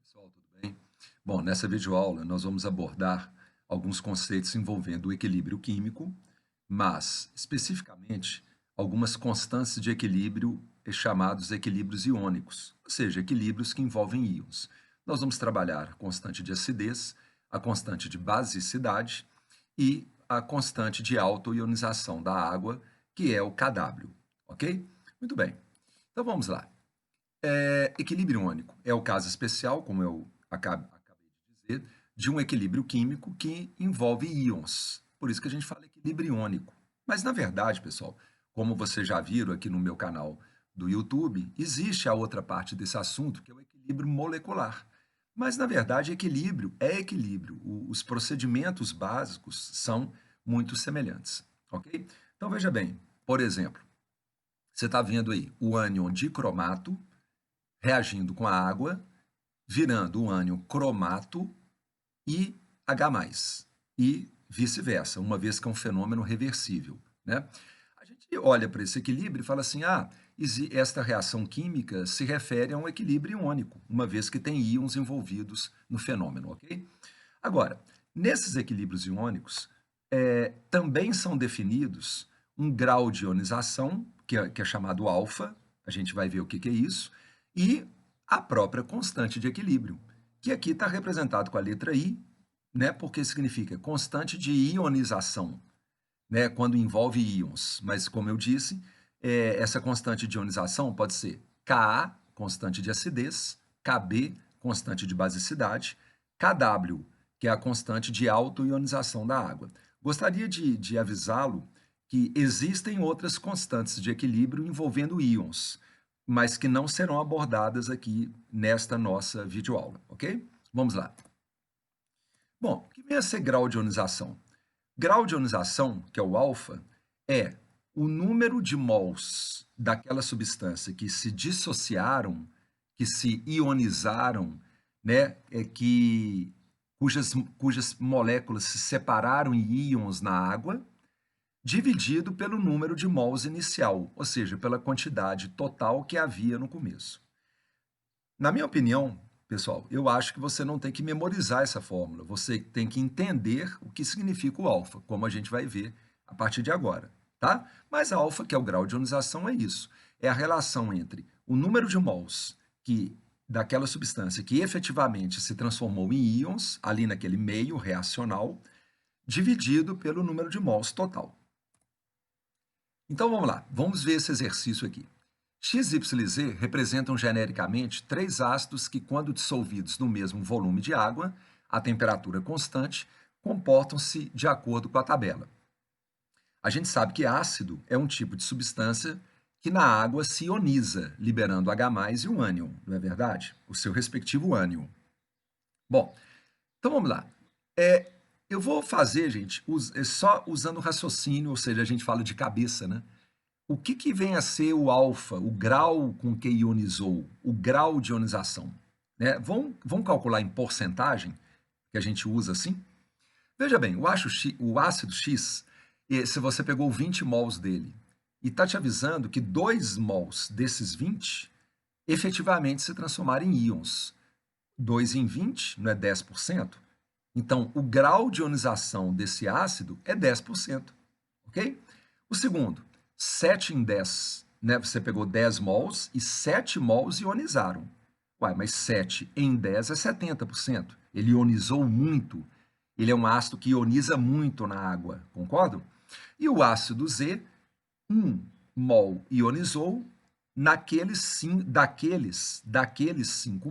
Pessoal, tudo bem? Bom, nessa videoaula nós vamos abordar alguns conceitos envolvendo o equilíbrio químico, mas especificamente algumas constantes de equilíbrio chamados equilíbrios iônicos, ou seja, equilíbrios que envolvem íons. Nós vamos trabalhar a constante de acidez, a constante de basicidade e a constante de autoionização da água, que é o Kw, ok? Muito bem, então vamos lá. Equilíbrio iônico é o caso especial, como eu acabei de dizer, de um equilíbrio químico que envolve íons. Por isso que a gente fala equilíbrio iônico. Mas, na verdade, pessoal, como vocês já viram aqui no meu canal do YouTube, existe a outra parte desse assunto, que é o equilíbrio molecular. Mas, na verdade, equilíbrio é equilíbrio. Os procedimentos básicos são muito semelhantes, ok? Então, veja bem, por exemplo, você está vendo aí o ânion dicromato reagindo com a água, virando o ânion cromato e H+, e vice-versa, uma vez que é um fenômeno reversível, né? A gente olha para esse equilíbrio e fala assim, esta reação química se refere a um equilíbrio iônico, uma vez que tem íons envolvidos no fenômeno, ok? Agora, nesses equilíbrios iônicos, também são definidos um grau de ionização, que é chamado alfa, a gente vai ver o que é isso, e a própria constante de equilíbrio, que aqui está representado com a letra I, né, porque significa constante de ionização, né, quando envolve íons. Mas, como eu disse, essa constante de ionização pode ser Ka, constante de acidez, Kb, constante de basicidade, Kw, que é a constante de autoionização da água. Gostaria de avisá-lo que existem outras constantes de equilíbrio envolvendo íons, mas que não serão abordadas aqui nesta nossa videoaula, ok? Vamos lá. Bom, o que vem a ser grau de ionização? Grau de ionização, que é o alfa, é o número de mols daquela substância que se dissociaram, que se ionizaram, né, cujas moléculas se separaram em íons na água, dividido pelo número de mols inicial, ou seja, pela quantidade total que havia no começo. Na minha opinião, pessoal, eu acho que você não tem que memorizar essa fórmula, você tem que entender o que significa o alfa, como a gente vai ver a partir de agora, tá? Mas a alfa, que é o grau de ionização, é isso, é a relação entre o número de mols daquela substância que efetivamente se transformou em íons, ali naquele meio reacional, dividido pelo número de mols total. Então vamos lá, vamos ver esse exercício aqui. X, Y e Z representam genericamente três ácidos que, quando dissolvidos no mesmo volume de água, a temperatura constante, comportam-se de acordo com a tabela. A gente sabe que ácido é um tipo de substância que na água se ioniza, liberando H+ e um ânion, não é verdade? O seu respectivo ânion. Bom, então vamos lá. Eu vou fazer, gente, só usando raciocínio, ou seja, a gente fala de cabeça, né? O que vem a ser o alfa, o grau com que ionizou, o grau de ionização? Né? Vamos calcular em porcentagem, que a gente usa assim? Veja bem, o ácido X, se você pegou 20 mols dele e está te avisando que 2 mols desses 20 efetivamente se transformaram em íons. 2 em 20 não é 10%? Então, o grau de ionização desse ácido é 10%, ok? O segundo, 7 em 10, né? Você pegou 10 mols e 7 mols ionizaram. Uai, mas 7 em 10 é 70%. Ele ionizou muito. Ele é um ácido que ioniza muito na água, concordam? E o ácido Z, 1 mol ionizou daqueles 5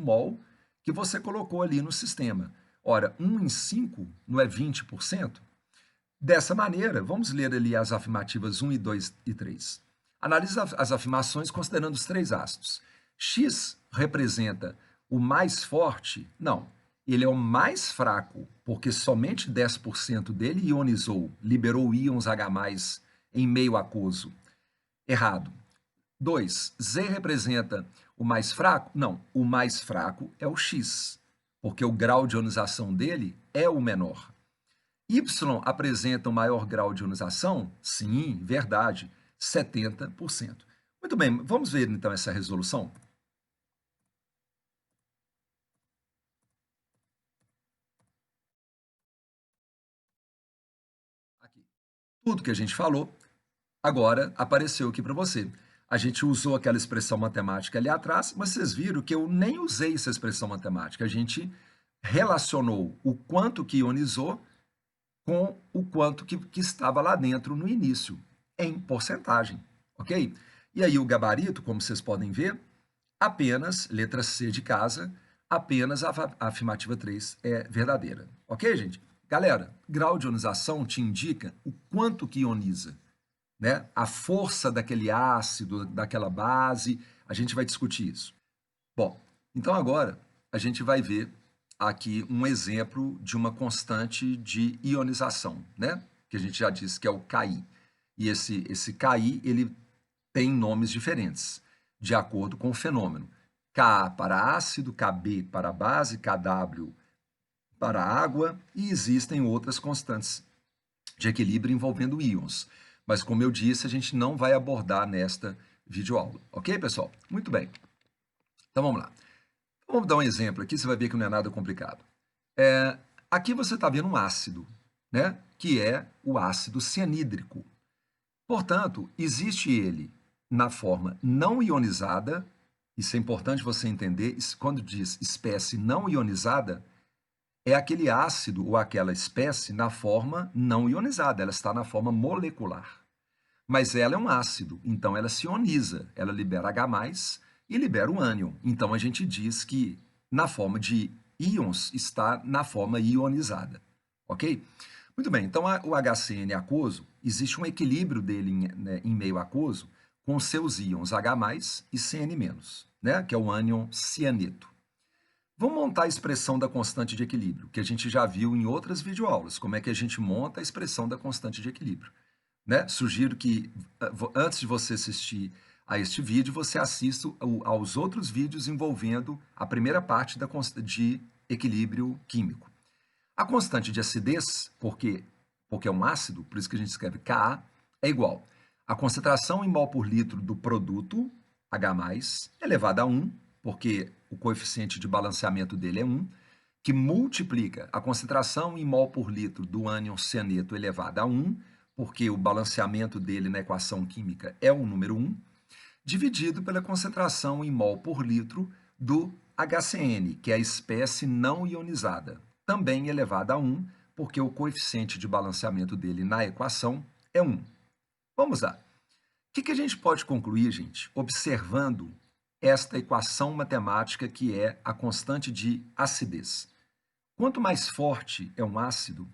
mol que você colocou ali no sistema. Ora, 1 em 5 não é 20%? Dessa maneira, vamos ler ali as afirmativas 1 e 2 e 3. Analise as afirmações considerando os três ácidos. X representa o mais forte? Não. Ele é o mais fraco, porque somente 10% dele ionizou, liberou íons H+, em meio aquoso. Errado. 2. Z representa o mais fraco? Não. O mais fraco é o X, porque o grau de ionização dele é o menor. Y apresenta o maior grau de ionização? Sim, verdade, 70%. Muito bem, vamos ver então essa resolução? Tudo que a gente falou, agora apareceu aqui para você. A gente usou aquela expressão matemática ali atrás, mas vocês viram que eu nem usei essa expressão matemática. A gente relacionou o quanto que ionizou com o quanto que estava lá dentro no início, em porcentagem, ok? E aí o gabarito, como vocês podem ver, apenas, letra C de casa, apenas a afirmativa 3 é verdadeira. Ok, gente? Galera, grau de ionização te indica o quanto que ioniza, né? A força daquele ácido, daquela base, a gente vai discutir isso. Bom, então agora a gente vai ver aqui um exemplo de uma constante de ionização, né? Que a gente já disse que é o Ki. E esse Ki, ele tem nomes diferentes, de acordo com o fenômeno. Ka para ácido, Kb para base, Kw para água, e existem outras constantes de equilíbrio envolvendo íons. Mas, como eu disse, a gente não vai abordar nesta videoaula. Ok, pessoal? Muito bem. Então, vamos lá. Vamos dar um exemplo aqui, você vai ver que não é nada complicado. Aqui você está vendo um ácido, né? Que é o ácido cianídrico. Portanto, existe ele na forma não ionizada, isso é importante você entender, quando diz espécie não ionizada, é aquele ácido ou aquela espécie na forma não ionizada, ela está na forma molecular. Mas ela é um ácido, então ela se ioniza, ela libera H+, e libera o ânion. Então a gente diz que na forma de íons está na forma ionizada, ok? Muito bem, então o HCN aquoso, existe um equilíbrio dele em meio aquoso com seus íons H+, e Cn-, né, que é o ânion cianeto. Vamos montar a expressão da constante de equilíbrio, que a gente já viu em outras videoaulas, como é que a gente monta a expressão da constante de equilíbrio. Né? Sugiro que, antes de você assistir a este vídeo, você assista aos outros vídeos envolvendo a primeira parte de equilíbrio químico. A constante de acidez, porque é um ácido, por isso que a gente escreve Ka, é igual à concentração em mol por litro do produto, H+, elevado a 1, porque o coeficiente de balanceamento dele é 1, que multiplica a concentração em mol por litro do ânion cianeto elevado a 1, porque o balanceamento dele na equação química é o número 1, dividido pela concentração em mol por litro do HCN, que é a espécie não ionizada, também elevada a 1, porque o coeficiente de balanceamento dele na equação é 1. Vamos lá. O que a gente pode concluir, gente, observando esta equação matemática que é a constante de acidez? Quanto mais forte é um ácido,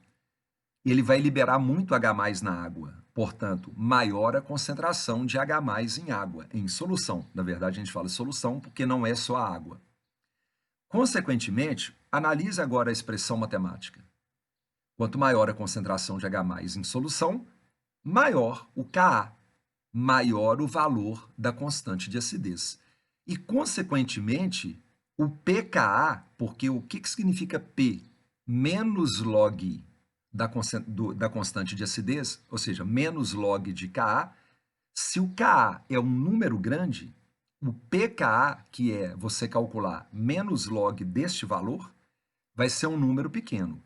ele vai liberar muito H+ na água. Portanto, maior a concentração de H+ em água, em solução. Na verdade, a gente fala solução porque não é só a água. Consequentemente, analise agora a expressão matemática. Quanto maior a concentração de H+ em solução, maior o Ka, maior o valor da constante de acidez. E, consequentemente, o pKa, porque o que significa P? Menos log da constante de acidez, ou seja, menos log de Ka. Se o Ka é um número grande, o pKa, que é você calcular menos log deste valor, vai ser um número pequeno.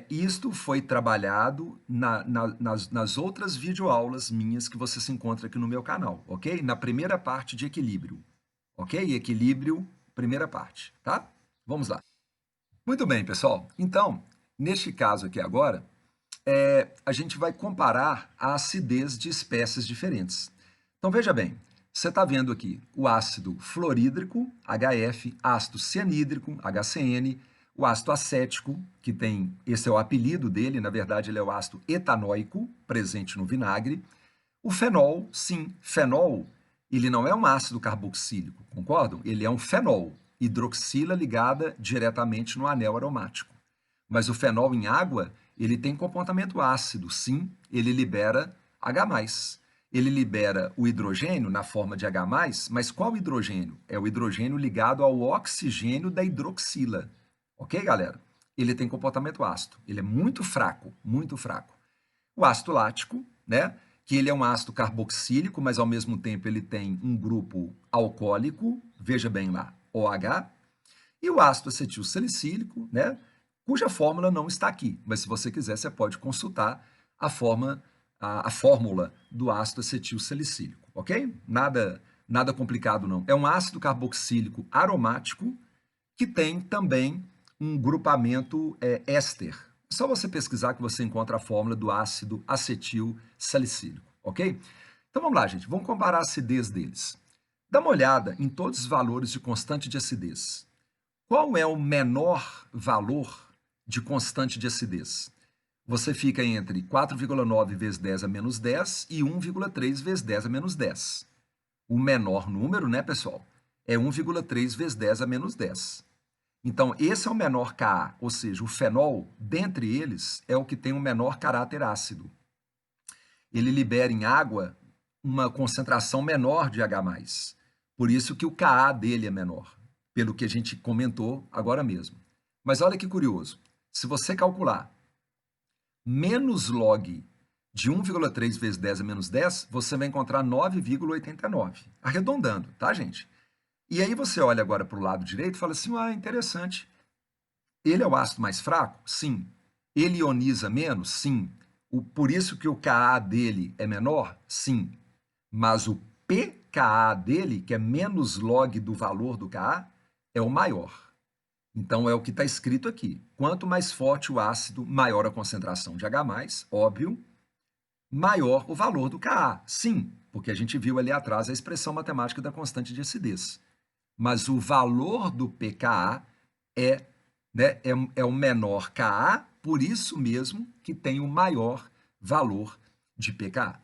Isto foi trabalhado nas outras videoaulas minhas que você se encontra aqui no meu canal, ok? Na primeira parte de equilíbrio, ok? Equilíbrio, primeira parte, tá? Vamos lá. Muito bem, pessoal. Então, neste caso aqui agora, a gente vai comparar a acidez de espécies diferentes. Então, veja bem, você está vendo aqui o ácido fluorídrico, HF, ácido cianídrico, HCN, o ácido acético, que tem, esse é o apelido dele, na verdade ele é o ácido etanóico, presente no vinagre. O fenol, sim, fenol, ele não é um ácido carboxílico, concordam? Ele é um fenol, hidroxila ligada diretamente no anel aromático. Mas o fenol em água, ele tem comportamento ácido, sim, ele libera H+. Ele libera o hidrogênio na forma de H+, mas qual hidrogênio? É o hidrogênio ligado ao oxigênio da hidroxila. Ok, galera? Ele tem comportamento ácido, ele é muito fraco, muito fraco. O ácido lático, né? Que ele é um ácido carboxílico, mas ao mesmo tempo ele tem um grupo alcoólico, veja bem lá, OH, e o ácido acetil salicílico, né? Cuja fórmula não está aqui, mas se você quiser, você pode consultar a forma a fórmula do ácido acetil salicílico, ok? Nada complicado não. É um ácido carboxílico aromático que tem também um grupamento éster. É só você pesquisar que você encontra a fórmula do ácido acetil salicílico, ok? Então vamos lá, gente, vamos comparar a acidez deles. Dá uma olhada em todos os valores de constante de acidez. Qual é o menor valor de constante de acidez? Você fica entre 4,9 vezes 10 a menos 10 e 1,3 vezes 10 a menos 10. O menor número, né, pessoal, é 1,3 vezes 10 a menos 10. Então, esse é o menor Ka, ou seja, o fenol, dentre eles, é o que tem o menor caráter ácido. Ele libera em água uma concentração menor de H+. Por isso que o Ka dele é menor, pelo que a gente comentou agora mesmo. Mas olha que curioso, se você calcular menos log de 1,3 vezes 10 a menos 10, você vai encontrar 9,89. Arredondando, tá, gente? E aí você olha agora para o lado direito e fala assim, interessante. Ele é o ácido mais fraco? Sim. Ele ioniza menos? Sim. Por isso que o Ka dele é menor? Sim. Mas o pKa dele, que é menos log do valor do Ka, é o maior. Então, é o que está escrito aqui. Quanto mais forte o ácido, maior a concentração de H+, óbvio, maior o valor do Ka. Sim, porque a gente viu ali atrás a expressão matemática da constante de acidez. Mas o valor do pKa é o menor Ka, por isso mesmo que tem o maior valor de pKa.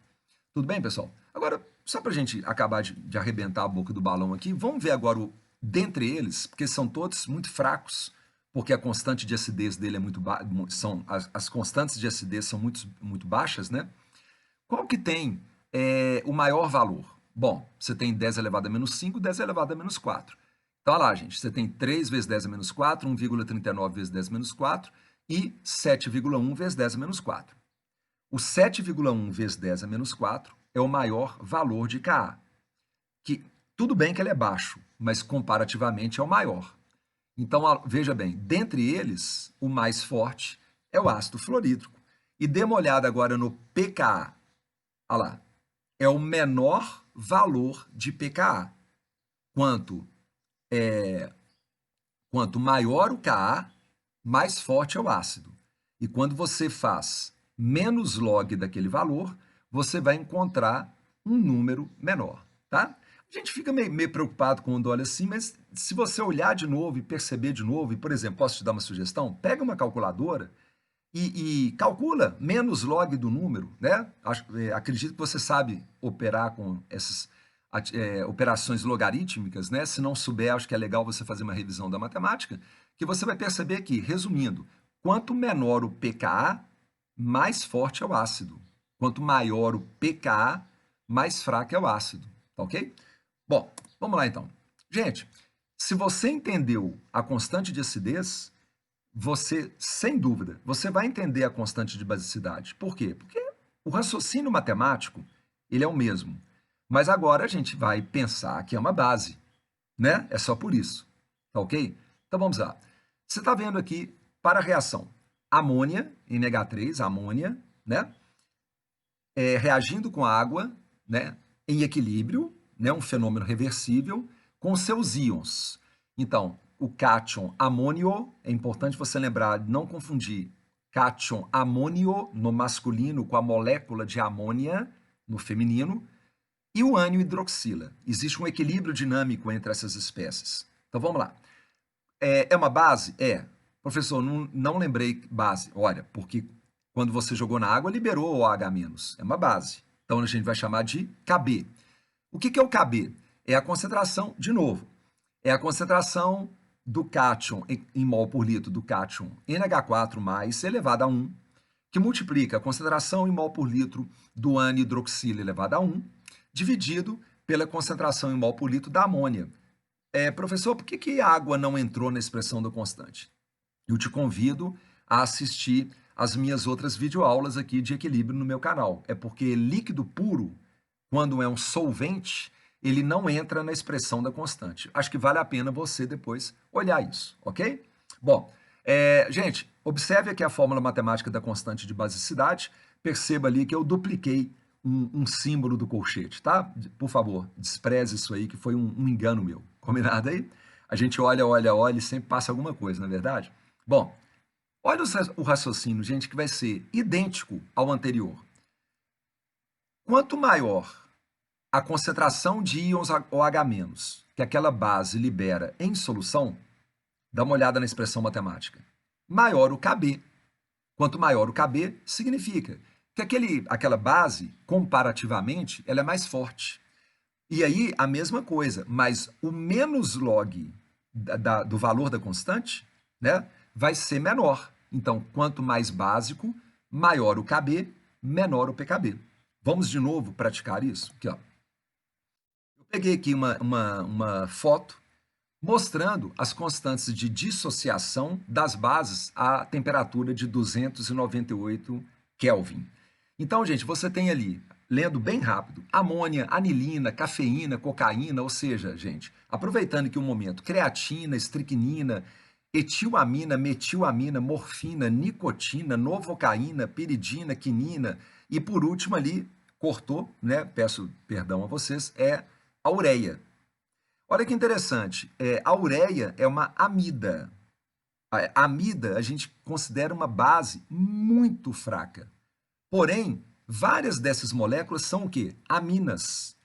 Tudo bem, pessoal? Agora, só para a gente acabar de arrebentar a boca do balão aqui, vamos ver agora dentre eles, porque são todos muito fracos, porque a constante de acidez dele é muito baixa, as constantes de acidez são muito baixas, né? Qual que tem o maior valor? Bom, você tem 10 elevado a menos 5, 10 elevado a menos 4. Então, olha lá, gente, você tem 3 vezes 10 a menos 4, 1,39 vezes 10 a menos 4 e 7,1 vezes 10 a menos 4. O 7,1 vezes 10 a menos 4 é o maior valor de Ka. Que, tudo bem que ele é baixo, mas comparativamente é o maior. Então, veja bem, dentre eles, o mais forte é o ácido fluorídrico. E dê uma olhada agora no pKa. Olha lá, é o menor valor de pKa. Quanto maior o Ka, mais forte é o ácido. E quando você faz menos log daquele valor, você vai encontrar um número menor, tá? A gente fica meio preocupado quando olha assim, mas se você olhar de novo e perceber de novo, e, por exemplo, posso te dar uma sugestão? Pega uma calculadora e calcula menos log do número, né? Acredito que você sabe operar com essas operações logarítmicas, né? Se não souber, acho que é legal você fazer uma revisão da matemática, que você vai perceber que, resumindo, quanto menor o pKa, mais forte é o ácido. Quanto maior o pKa, mais fraco é o ácido, tá ok? Bom, vamos lá então. Gente, se você entendeu a constante de acidez, você, sem dúvida, você vai entender a constante de basicidade. Por quê? Porque o raciocínio matemático, ele é o mesmo. Mas agora a gente vai pensar que é uma base, né? É só por isso, tá ok? Então vamos lá. Você está vendo aqui, para a reação, amônia, NH3, amônia, né? Reagindo com água, né? Em equilíbrio, né? Um fenômeno reversível, com seus íons. Então, o cátion amônio, é importante você lembrar, não confundir cátion amônio no masculino com a molécula de amônia no feminino, e o ânion hidroxila. Existe um equilíbrio dinâmico entre essas espécies. Então vamos lá. É uma base? É. Professor, não lembrei base. Olha, porque quando você jogou na água, liberou o OH-. É uma base. Então a gente vai chamar de Kb. O que é o Kb? É a concentração, de novo, é a concentração do cátion em mol por litro do cátion NH4+ elevado a 1, que multiplica a concentração em mol por litro do ânion hidroxila elevado a 1, dividido pela concentração em mol por litro da amônia. Professor, por que a água não entrou na expressão da constante? Eu te convido a assistir as minhas outras videoaulas aqui de equilíbrio no meu canal. É porque líquido puro, quando é um solvente, ele não entra na expressão da constante. Acho que vale a pena você depois olhar isso, ok? Bom, gente, observe aqui a fórmula matemática da constante de basicidade. perceba ali que eu dupliquei um símbolo do colchete, tá? Por favor, despreze isso aí, que foi um engano meu. Combinado aí? A gente olha, olha, olha e sempre passa alguma coisa, não é verdade? Bom, olha o raciocínio, gente, que vai ser idêntico ao anterior. Quanto maior a concentração de íons OH- que aquela base libera em solução, dá uma olhada na expressão matemática, maior o Kb. Quanto maior o Kb, significa que aquela base, comparativamente, ela é mais forte. E aí, a mesma coisa, mas o menos log do valor da constante, né, vai ser menor. Então, quanto mais básico, maior o Kb, menor o pKb. Vamos de novo praticar isso? Aqui, ó. Eu peguei aqui uma foto mostrando as constantes de dissociação das bases à temperatura de 298 Kelvin. Então, gente, você tem ali, lendo bem rápido, amônia, anilina, cafeína, cocaína, ou seja, gente, aproveitando que o momento, creatina, estricnina, etilamina, metilamina, morfina, nicotina, novocaína, piridina, quinina e por último ali, cortou, né? Peço perdão a vocês, é a ureia. Olha que interessante, a ureia é uma amida. A amida a gente considera uma base muito fraca. Porém, várias dessas moléculas são o quê? Aminas.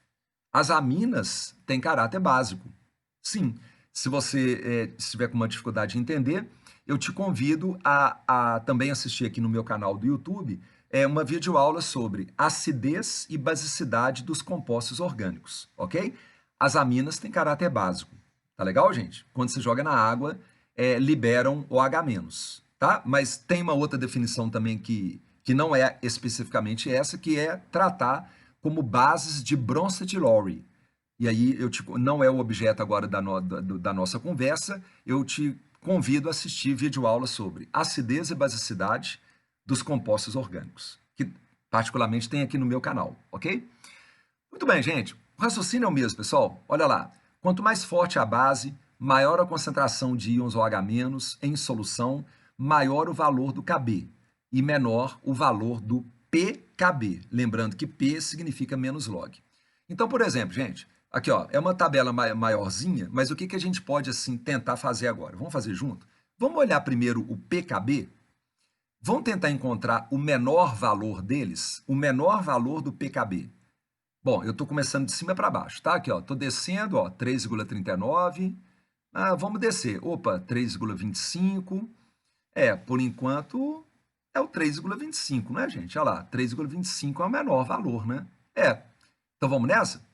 As aminas têm caráter básico. Sim, se você estiver com uma dificuldade de entender, eu te convido a também assistir aqui no meu canal do YouTube uma videoaula sobre acidez e basicidade dos compostos orgânicos, ok? As aminas têm caráter básico, tá legal, gente? Quando você joga na água, liberam OH-, tá? Mas tem uma outra definição também que não é especificamente essa, que é tratar como bases de Bronsted-Lowry. E aí, não é o objeto agora da nossa conversa, eu te convido a assistir videoaula sobre acidez e basicidade dos compostos orgânicos, que particularmente tem aqui no meu canal, ok? Muito bem, gente. O raciocínio é o mesmo, pessoal. Olha lá. Quanto mais forte a base, maior a concentração de íons OH- em solução, maior o valor do Kb e menor o valor do pKb. Lembrando que P significa menos log. Então, por exemplo, gente, aqui ó, é uma tabela maiorzinha, mas o que a gente pode assim tentar fazer agora? Vamos fazer junto? Vamos olhar primeiro o pKb? Vamos tentar encontrar o menor valor deles, o menor valor do pKb. Bom, eu estou começando de cima para baixo, tá? Aqui, ó, estou descendo, ó, 3,39. Vamos descer. Opa, 3,25. Por enquanto é o 3,25, né, gente? Olha lá, 3,25 é o menor valor, né? Então vamos nessa?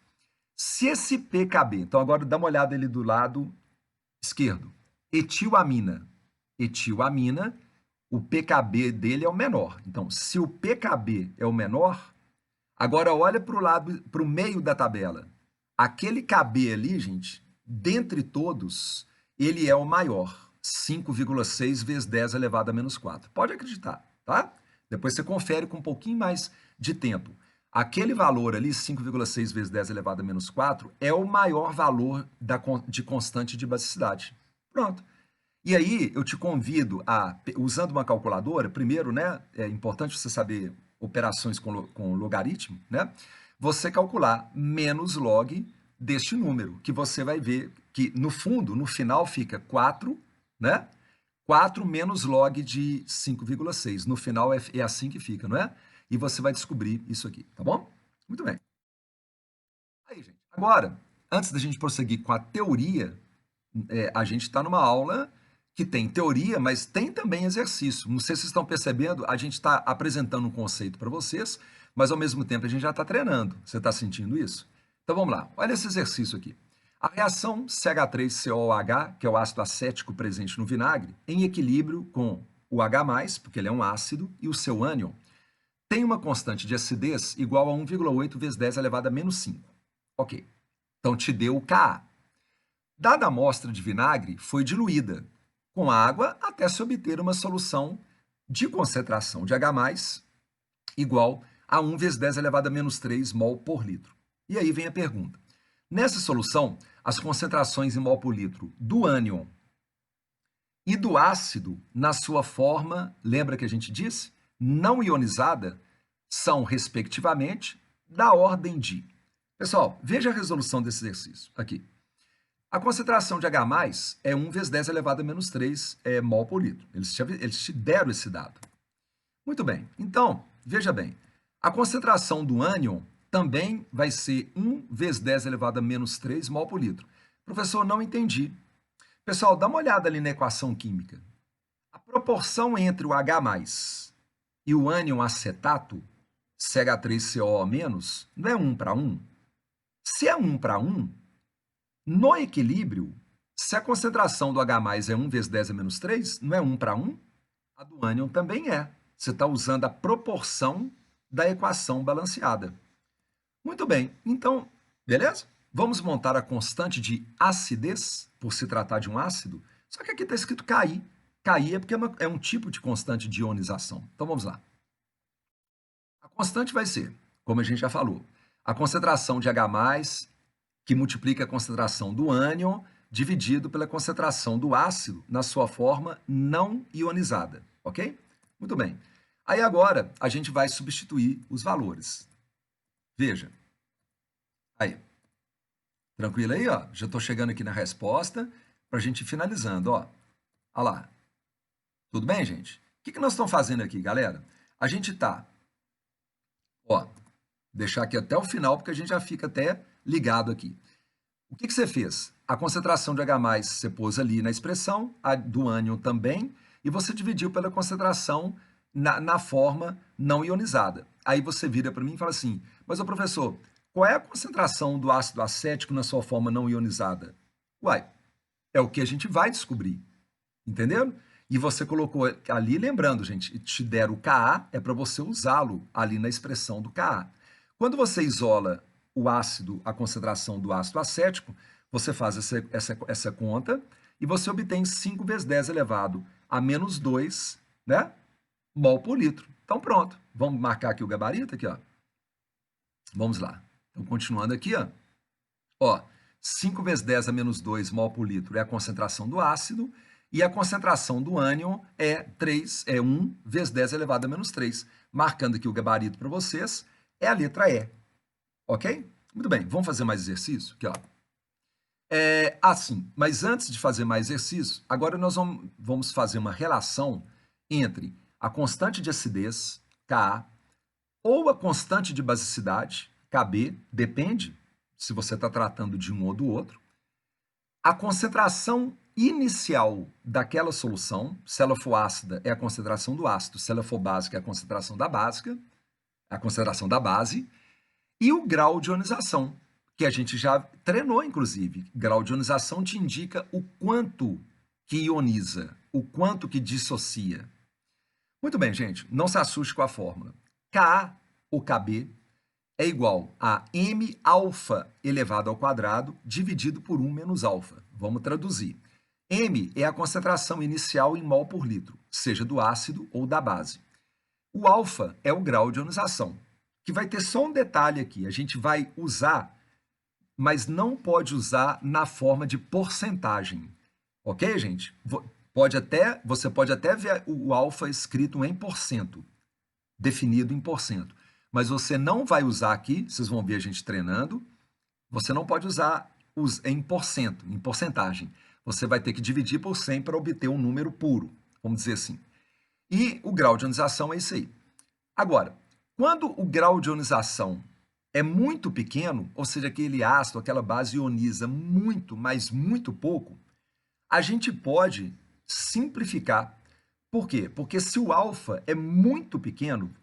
Se esse pKb, então agora dá uma olhada ali do lado esquerdo. Etilamina. Etilamina, o pKb dele é o menor. Então, se o pKb é o menor, agora olha para o lado, para o meio da tabela. Aquele KB ali, gente, dentre todos, ele é o maior. 5,6 vezes 10 elevado a menos 4. Pode acreditar, tá? Depois você confere com um pouquinho mais de tempo. Aquele valor ali, 5,6 vezes 10 elevado a menos 4, é o maior valor de constante de basicidade. Pronto. E aí, eu te convido a, usando uma calculadora, primeiro, né, é importante você saber operações com logaritmo, né, você calcular menos log deste número, que você vai ver que, no fundo, no final, fica 4, né, 4 menos log de 5,6. No final, é assim que fica, não é? E você vai descobrir isso aqui, tá bom? Muito bem. Aí, gente, agora, antes da gente prosseguir com a teoria, a gente está numa aula que tem teoria, mas tem também exercício. Não sei se vocês estão percebendo, a gente está apresentando um conceito para vocês, mas ao mesmo tempo a gente já está treinando. Você está sentindo isso? Então vamos lá, olha esse exercício aqui. A reação CH3COOH, que é o ácido acético presente no vinagre, em equilíbrio com o H+, porque ele é um ácido, e o seu ânion, tem uma constante de acidez igual a 1,8 vezes 10 elevado a menos 5. Ok, então te deu o Ka. Dada a amostra de vinagre, foi diluída com água até se obter uma solução de concentração de H+, igual a 1 vezes 10 elevado a menos 3 mol por litro. E aí vem a pergunta. Nessa solução, as concentrações em mol por litro do ânion e do ácido, na sua forma, lembra que a gente disse? Não ionizada, são, respectivamente, da ordem de... Pessoal, veja a resolução desse exercício aqui. A concentração de H+, é 1 vezes 10 elevado a menos 3 mol por litro. Eles te deram esse dado. Muito bem. Então, veja bem, a concentração do ânion também vai ser 1 vezes 10 elevado a menos 3 mol por litro. Professor, não entendi. Pessoal, dá uma olhada ali na equação química. A proporção entre o H+ e o ânion acetato, CH3COO-, não é 1 para 1? Se é 1 para 1, no equilíbrio, se a concentração do H+ é 1 vezes 10 a menos 3, não é 1 para 1? A do ânion também é. Você está usando a proporção da equação balanceada. Muito bem, então, beleza? Vamos montar a constante de acidez, por se tratar de um ácido. Só que aqui está escrito Ki. Ki é porque é um tipo de constante de ionização. Então, vamos lá. A constante vai ser, como a gente já falou, a concentração de H+, que multiplica a concentração do ânion, dividido pela concentração do ácido na sua forma não ionizada, ok? Muito bem. Aí agora a gente vai substituir os valores. Veja. Aí. Tranquilo aí, ó? Já estou chegando aqui na resposta para a gente ir finalizando, ó. Olha lá. Tudo bem, gente? O que nós estamos fazendo aqui, galera? A gente está, ó, deixar aqui até o final, porque a gente já fica até ligado aqui. O que você fez? A concentração de H+, você pôs ali na expressão, a do ânion também, e você dividiu pela concentração na forma não ionizada. Aí você vira para mim e fala assim, mas, ô professor, qual é a concentração do ácido acético na sua forma não ionizada? Uai, é o que a gente vai descobrir, entendeu? E você colocou ali, lembrando, gente, te deram o Ka, é para você usá-lo ali na expressão do Ka. Quando você isola o ácido, a concentração do ácido acético, você faz essa conta e você obtém 5 vezes 10 elevado a menos 2, né, mol por litro. Então, pronto. Vamos marcar aqui o gabarito, aqui, ó. Vamos lá. Então, continuando aqui, ó, 5 vezes 10 a menos 2 mol por litro é a concentração do ácido e a concentração do ânion é 1 vezes 10 elevado a menos 3. Marcando aqui o gabarito para vocês, é a letra E. Ok? Muito bem, vamos fazer mais exercício? Aqui, ó. Sim, mas antes de fazer mais exercício, agora nós vamos fazer uma relação entre a constante de acidez, Ka, ou a constante de basicidade, Kb, depende se você está tratando de um ou do outro, a concentração inicial daquela solução, se ela for ácida, é a concentração do ácido, se ela for básica, é a concentração da básica, a concentração da base, e o grau de ionização, que a gente já treinou, inclusive. Grau de ionização te indica o quanto que ioniza, o quanto que dissocia. Muito bem, gente, não se assuste com a fórmula. Ka, ou Kb, é igual a m alfa elevado ao quadrado dividido por 1 menos alfa. Vamos traduzir. M é a concentração inicial em mol por litro, seja do ácido ou da base. O alfa é o grau de ionização, que vai ter só um detalhe aqui. A gente vai usar, mas não pode usar na forma de porcentagem. Ok, gente? Você pode até ver o alfa escrito em porcento, definido em porcento. Mas você não vai usar aqui, vocês vão ver a gente treinando, você não pode usar em porcento, em porcentagem. Você vai ter que dividir por 100 para obter um número puro, vamos dizer assim. E o grau de ionização é isso aí. Agora, quando o grau de ionização é muito pequeno, ou seja, aquele ácido, aquela base ioniza muito, mas muito pouco, a gente pode simplificar. Por quê? Porque se o alfa é muito pequeno,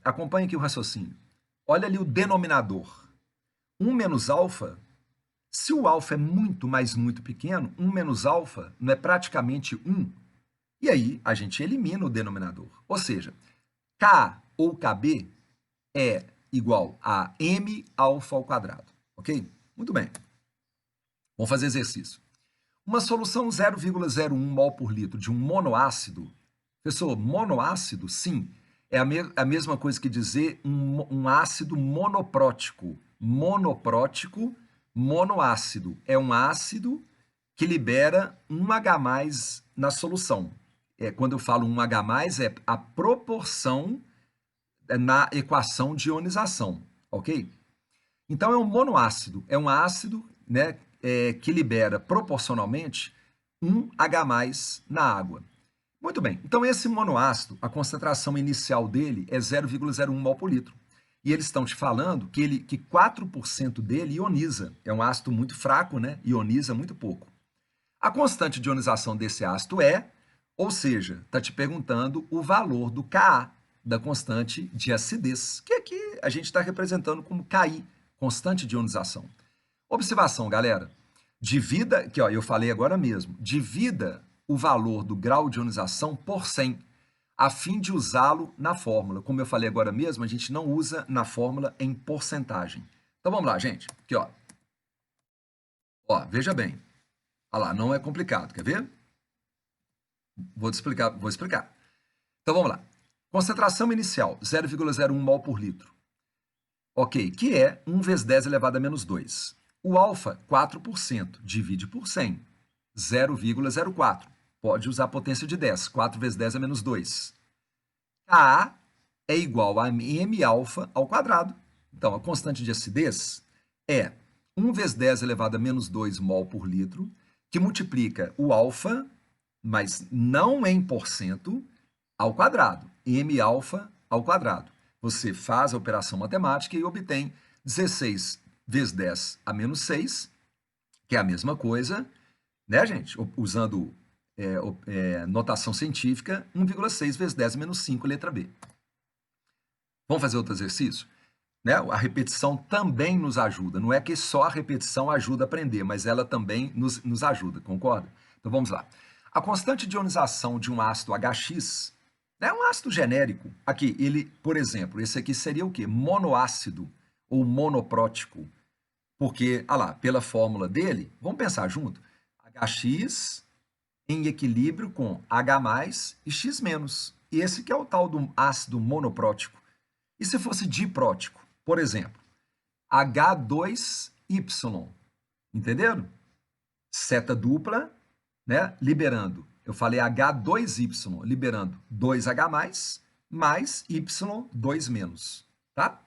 acompanhe aqui o raciocínio. Olha ali o denominador. 1 menos alfa, se o alfa é muito, mas muito pequeno, 1 menos alfa não é praticamente 1. E aí a gente elimina o denominador. Ou seja, K ou Kb é igual a m alfa ao quadrado. Ok? Muito bem. Vamos fazer exercício. Uma solução 0,01 mol por litro de um monoácido. Pessoal, monoácido, sim, é a mesma coisa que dizer um ácido monoprótico. Monoprótico, monoácido. É um ácido que libera um H+ na solução. Quando eu falo um H+, é a proporção na equação de ionização, ok? Então é um monoácido, é um ácido, né, que libera proporcionalmente um H+ na água. Muito bem, então esse monoácido, a concentração inicial dele é 0,01 mol por litro. E eles estão te falando que 4% dele ioniza. É um ácido muito fraco, né? Ioniza muito pouco. A constante de ionização desse ácido ou seja, está te perguntando o valor do Ka, da constante de acidez, que aqui a gente está representando como Ki, constante de ionização. Observação, galera. Divida, que ó, eu falei agora mesmo, divida o valor do grau de ionização por 100, a fim de usá-lo na fórmula. Como eu falei agora mesmo, a gente não usa na fórmula em porcentagem. Então vamos lá, gente. Aqui, ó. Ó, veja bem. Olha lá, não é complicado, quer ver? Vou explicar. Então vamos lá. Concentração inicial, 0,01 mol por litro. Ok, que é 1 vezes 10 elevado a menos 2. O alfa, 4%, divide por 100, 0,04. Pode usar a potência de 10, 4 vezes 10 é menos 2. Ka é igual a m alfa ao quadrado. Então, a constante de acidez é 1 vezes 10 elevado a menos 2 mol por litro, que multiplica o alfa, mas não em porcento, ao quadrado. M alfa ao quadrado. Você faz a operação matemática e obtém 16 vezes 10 a menos 6, que é a mesma coisa, né, gente? Usando notação científica, 1,6 vezes 10 menos 5, letra B. Vamos fazer outro exercício? Né? A repetição também nos ajuda. Não é que só a repetição ajuda a aprender, mas ela também nos ajuda, concorda? Então vamos lá. A constante de ionização de um ácido HX é um ácido genérico. Aqui, ele, por exemplo, esse aqui seria o quê? Monoácido ou monoprótico. Porque, olha lá, pela fórmula dele, vamos pensar junto. HX em equilíbrio com H+ e X-. E esse que é o tal do ácido monoprótico. E se fosse diprótico? Por exemplo, H2Y. Entenderam? Seta dupla, né? Liberando. Eu falei H2Y, liberando 2H+, mais Y 2-. Tá?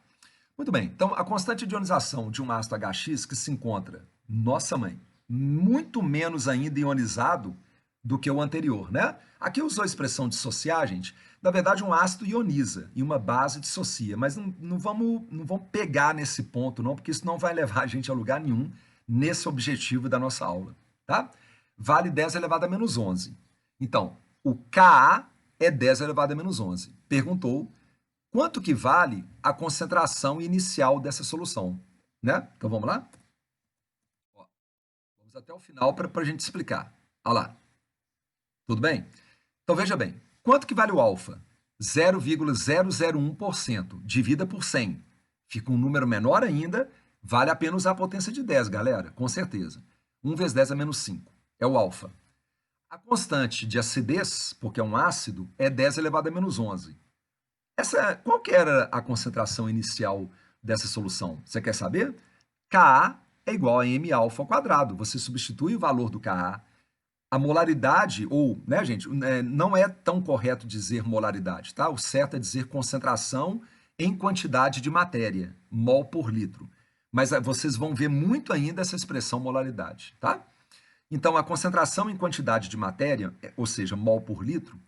Muito bem. Então, a constante de ionização de um ácido HX que se encontra, nossa mãe, muito menos ainda ionizado do que o anterior, né? Aqui usou a expressão dissociar, gente. Na verdade, um ácido ioniza e uma base dissocia, mas não vamos pegar nesse ponto, não, porque isso não vai levar a gente a lugar nenhum nesse objetivo da nossa aula, tá? Vale 10 elevado a menos 11. Então, o Ka é 10 elevado a menos 11. Perguntou quanto que vale a concentração inicial dessa solução, né? Então, vamos lá? Ó, vamos até o final para a gente explicar. Olha lá. Tudo bem? Então, veja bem. Quanto que vale o alfa? 0,001%. Divida por 100. Fica um número menor ainda. Vale a pena usar a potência de 10, galera. Com certeza. 1 vezes 10 é menos 5. É o alfa. A constante de acidez, porque é um ácido, é 10 elevado a menos 11. Qual que era a concentração inicial dessa solução? Você quer saber? Ka é igual a m alfa ao quadrado. Você substitui o valor do Ka. A molaridade, ou, né, gente, não é tão correto dizer molaridade, tá? O certo é dizer concentração em quantidade de matéria, mol por litro. Mas vocês vão ver muito ainda essa expressão molaridade, tá? Então, a concentração em quantidade de matéria, ou seja, mol por litro,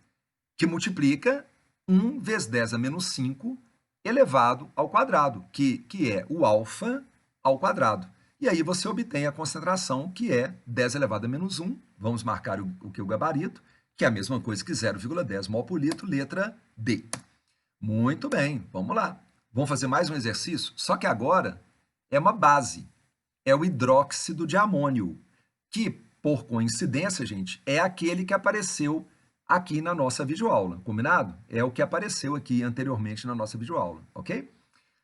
que multiplica 1 vezes 10 a menos 5 elevado ao quadrado, que é o alfa ao quadrado. E aí você obtém a concentração, que é 10 elevado a menos 1. Vamos marcar o gabarito, que é a mesma coisa que 0,10 mol por litro, letra D. Muito bem, vamos lá. Vamos fazer mais um exercício, só que agora é uma base. É o hidróxido de amônio, que, por coincidência, gente, é aquele que apareceu aqui na nossa videoaula, combinado? É o que apareceu aqui anteriormente na nossa videoaula, ok?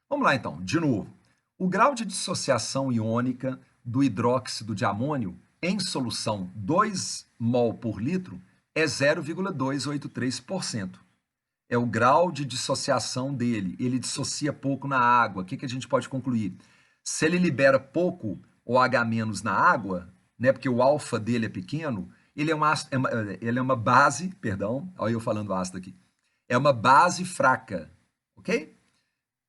Vamos lá, então, de novo. O grau de dissociação iônica do hidróxido de amônio em solução 2 mol por litro é 0,283%. É o grau de dissociação dele. Ele dissocia pouco na água. O que a gente pode concluir? Se ele libera pouco OH- na água, né, porque o alfa dele é pequeno, ele é uma base, perdão, olha eu falando ácido aqui, é uma base fraca, ok?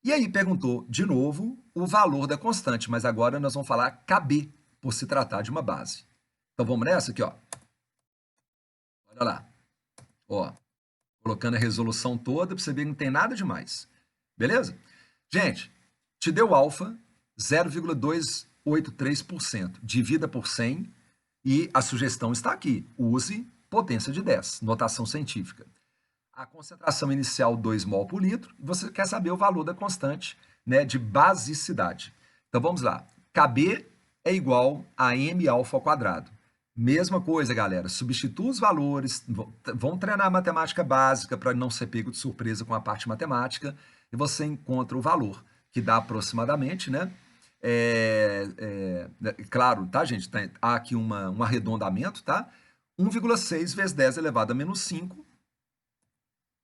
E aí perguntou, de novo, o valor da constante, mas agora nós vamos falar KB, por se tratar de uma base. Então vamos nessa aqui, ó. Olha lá. Ó, colocando a resolução toda para você ver que não tem nada demais. Beleza? Gente, te deu alfa 0,283%. Divida por 100 e a sugestão está aqui. Use potência de 10, notação científica. A concentração inicial 2 mol por litro, você quer saber o valor da constante, né, de basicidade. Então vamos lá. KB é igual a m alfa ao quadrado. Mesma coisa, galera. Substitua os valores, vão treinar matemática básica para não ser pego de surpresa com a parte matemática, e você encontra o valor, que dá aproximadamente, né? Claro, tá, gente? Há aqui um arredondamento, tá? 1,6 vezes 10 elevado a menos 5,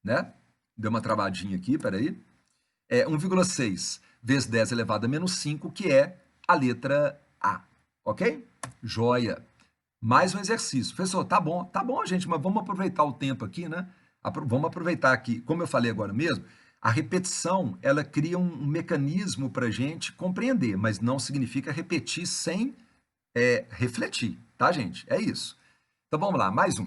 né? Deu uma travadinha aqui, peraí. 1,6 vezes 10 elevado a menos 5, que é a letra A, ok? Joia. Mais um exercício. Professor, tá bom, gente, mas vamos aproveitar o tempo aqui, né? Vamos aproveitar aqui, como eu falei agora mesmo, a repetição, ela cria um mecanismo para a gente compreender, mas não significa repetir sem refletir, tá, gente? É isso. Então vamos lá, mais um.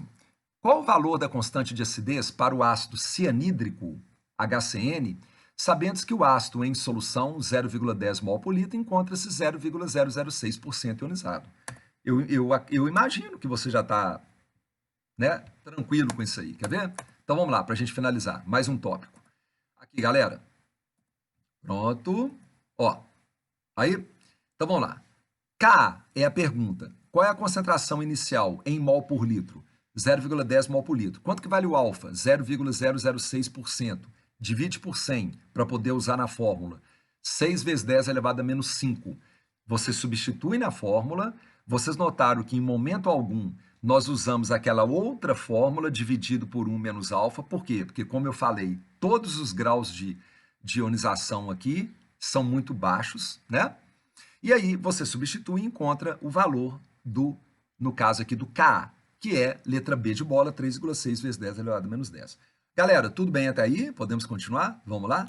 Qual o valor da constante de acidez para o ácido cianídrico, HCN, sabendo que o ácido em solução 0,10 mol por litro encontra-se 0,006% ionizado? Eu imagino que você já está, né, tranquilo com isso aí, quer ver? Então vamos lá, para a gente finalizar, mais um tópico. Aqui, galera. Pronto. Ó, aí, então vamos lá. K é a pergunta. Qual é a concentração inicial em mol por litro? 0,10 mol por litro. Quanto que vale o alfa? 0,006%. Divide por 100 para poder usar na fórmula. 6 vezes 10 elevado a menos 5. Você substitui na fórmula. Vocês notaram que em momento algum nós usamos aquela outra fórmula dividido por 1 menos alfa. Por quê? Porque, como eu falei, todos os graus de ionização aqui são muito baixos, né? E aí você substitui e encontra o valor no caso aqui do Ka, que é letra B de bola, 3,6 vezes 10 elevado a menos 10. Galera, tudo bem até aí? Podemos continuar? Vamos lá?